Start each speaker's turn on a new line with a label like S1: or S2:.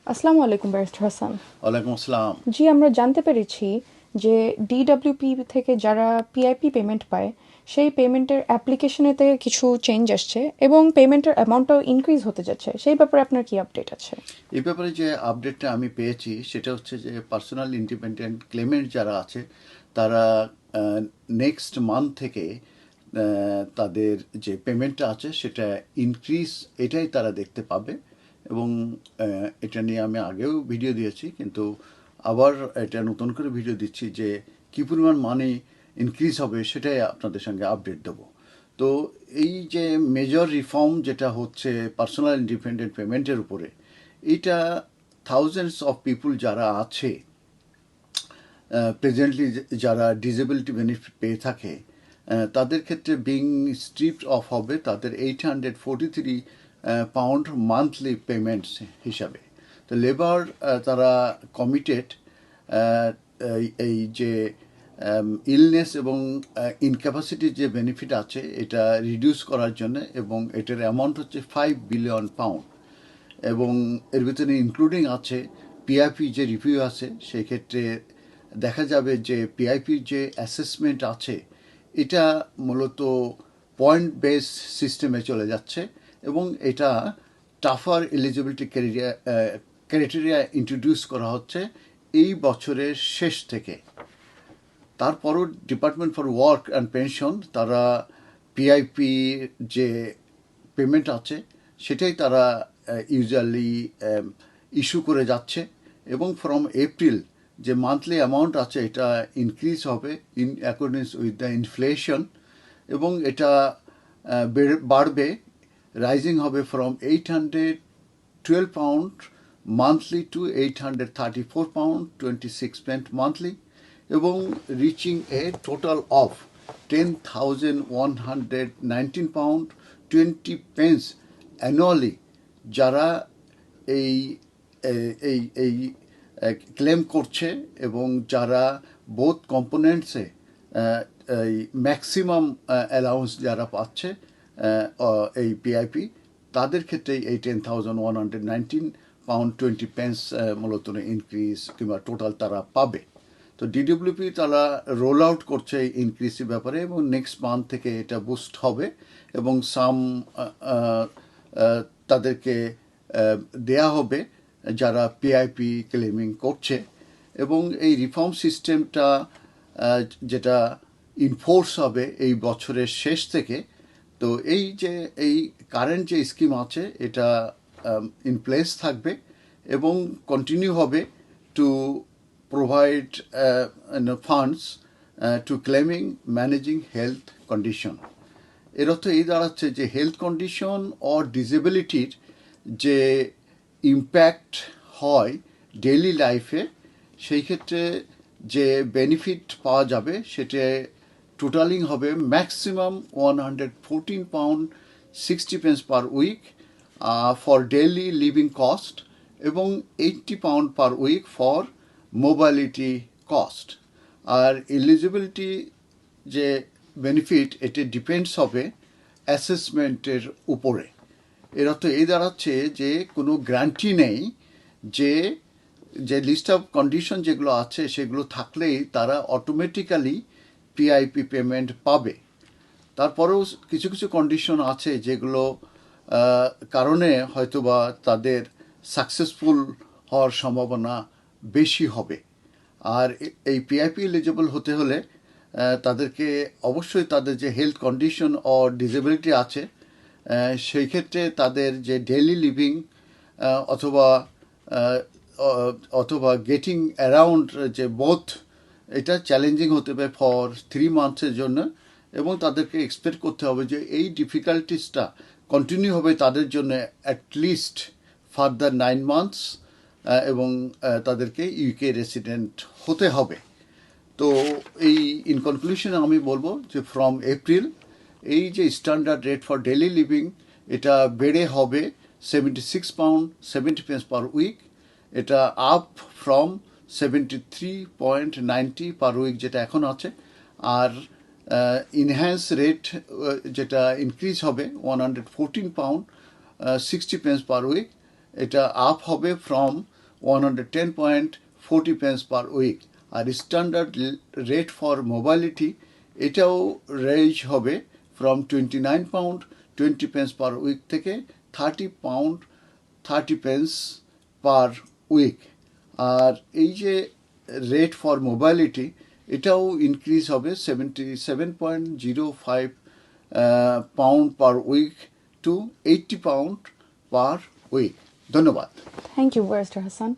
S1: আসসালামু আলাইকুম ব্যারিস্টার হাসান।
S2: ওয়ালাইকুম আসসালাম।
S1: জি, আমরা জানতে পেরেছি যে ডিডব্লিউপি থেকে যারা পিআইপি পেমেন্ট পায় সেই পেমেন্টের অ্যাপ্লিকেশনেতে কিছু চেঞ্জ আসছে এবং পেমেন্টের অ্যামাউন্টটাও ইনক্রিজ হতে যাচ্ছে, সেই ব্যাপারে আপনার কি আপডেট আছে?
S2: এই ব্যাপারে যে আপডেটটা আমি পেয়েছি সেটা হচ্ছে যে পার্সোনাল ইন্ডিপেন্ডেন্ট ক্লেমেন্ট যারা আছে তারা নেক্সট মান্থ থেকে তাদের যে পেমেন্টটা আছে সেটা ইনক্রিজ, এটাই তারা দেখতে পাবে। এবং এটা নিয়ে আমি আগেও ভিডিও দিয়েছি, কিন্তু আবার এটা নতুন করে ভিডিও দিচ্ছি যে কী পরিমাণ মানি ইনক্রিজ হবে সেটাই আপনাদের সঙ্গে আপডেট দেবো। তো এই যে মেজর রিফর্ম যেটা হচ্ছে পার্সোনাল ইন্ডিপেন্ডেন্ট পেমেন্টের উপরে, এটা থাউজেন্ডস অফ পিপুল যারা আছে প্রেজেন্টলি, যারা ডিসেবিলিটি বেনিফিট পেয়ে থাকে, তাদের ক্ষেত্রে বিং স্ট্রিপড অফ হবে তাদের 843 পাউন্ড মান্থলি পেমেন্টস হিসাবে। তো লেবার তারা কমিটেড এই যে ইলনেস এবং ইনক্যাপাসিটির যে বেনিফিট আছে এটা রিডিউস করার জন্য, এবং এটার অ্যামাউন্ট হচ্ছে 5 বিলিয়ন পাউন্ড। এবং এর ভিতরে ইনক্লুডিং আছে পিআইপি যে রিভিউ আছে, সেই ক্ষেত্রে দেখা যাবে যে পিআইপির যে অ্যাসেসমেন্ট আছে এটা মূলত পয়েন্ট বেস সিস্টেমে চলে যাচ্ছে, এবং এটা টাফার এলিজিবিলিটি ক্রাইটেরিয়া ইন্ট্রোডিউস করা হচ্ছে এই বছরের শেষ থেকে। তারপরও department for work and pension তারা পিআইপি যে পেমেন্ট আছে সেটাই তারা ইউজুয়ালি ইস্যু করে যাচ্ছে, এবং ফ্রম এপ্রিল যে মান্থলি অ্যামাউন্ট আছে এটা ইনক্রিজ হবে in accordings with the inflation, এবং এটা বাড়বে, রাইজিং হবে from 812 pound monthly to 834 pound 26 pence monthly, এবং reaching a total of 10,119 pound 20 pence annually যারা এই এই এই ক্লেম করছে, এবং যারা বোথ কম্পোনেন্টসে এই ম্যাক্সিমাম অ্যালাউন্স যারা পাচ্ছে এই পিআইপি, তাদের ক্ষেত্রে এই 10,119 পাউন্ড 20 pence মূলত ইনক্রিজ কিংবা টোটাল তারা পাবে। তো ডিডব্লিউপি তারা রোল আউট করছে এই ইনক্রিজের ব্যাপারে, এবং নেক্সট মান্থ থেকে এটা বুস্ট হবে, এবং সাম তাদেরকে দেয়া হবে যারা পিআইপি ক্লেমিং করছে। এবং এই রিফর্ম সিস্টেমটা যেটা ইনফোর্স হবে এই বছরের শেষ থেকে। তো এই যে এই কারেন্ট যে স্কিম আছে এটা ইন প্লেস থাকবে এবং কন্টিনিউ হবে to provide funds two claiming managing health condition. এর অর্থ এই দাঁড়াচ্ছে যে হেলথ কন্ডিশন অর ডিসেবিলিটির যে ইম্প্যাক্ট হয় ডেইলি লাইফে, সেই ক্ষেত্রে যে বেনিফিট পাওয়া যাবে সেটা টোটালিং হবে maximum 114 pound 60 pence per week for daily living cost, এবং 80 pound per week for mobility cost. আর এলিজিবিলিটি যে বেনিফিট এটা ডিপেন্ডস হবে অ্যাসেসমেন্টের উপরে। এর অর্থ এই দাঁড়াচ্ছে যে কোনো গ্যারান্টি নেই যে যে লিস্ট অফ কন্ডিশন যেগুলো আছে সেগুলো থাকলেই তারা অটোমেটিক্যালি পিআইপি পেমেন্ট পাবে। তারপরেও কিছু কিছু কন্ডিশন আছে যেগুলো কারণে হয়তোবা তাদের সাকসেসফুল হওয়ার সম্ভাবনা বেশি হবে। আর এই পিআইপি এলিজিবল হতে হলে তাদেরকে অবশ্যই তাদের যে হেলথ কন্ডিশন ও ডিসেবিলিটি আছে সেই ক্ষেত্রে তাদের যে ডেইলি লিভিং অথবা অথবা গেটিং অ্যারাউন্ড যে বোথ, এটা চ্যালেঞ্জিং হতে পারে ফর 3 মান্থসের জন্য, এবং তাদেরকে এক্সপেক্ট করতে হবে যে এই ডিফিকাল্টিসটা কন্টিনিউ হবে তাদের জন্য অ্যাটলিস্ট ফার্দার 9 মান্থস, এবং তাদেরকে ইউকে রেসিডেন্ট হতে হবে। তো এই ইন কনক্লুশনে আমি বলবো যে ফ্রম এপ্রিল এই যে standard rate for daily living এটা বেড়ে হবে 76 পাউন্ড 70 pence পার উইক, এটা আপ ফ্রম 73.90 পার উইক যেটা এখন আছে। আর ইনহ্যান্স রেট যেটা ইনক্রিজ হবে 114 পাউন্ড 60 pence পার উইক, এটা আপ হবে ফ্রম 110.40 pence per week। আর স্ট্যান্ডার্ড রেট ফর মোবাইলিটি এটাও রেজ হবে from 29 pound 20 pence per week থেকে 30 পাউন্ড 30 pence পার উইক। আর এই যে রেট ফর মোবাইলিটি এটাও ইনক্রিজ হবে 77.05 pound per week to 80 pound per week. ধন্যবাদ।
S1: Thank you, barrister Hasan.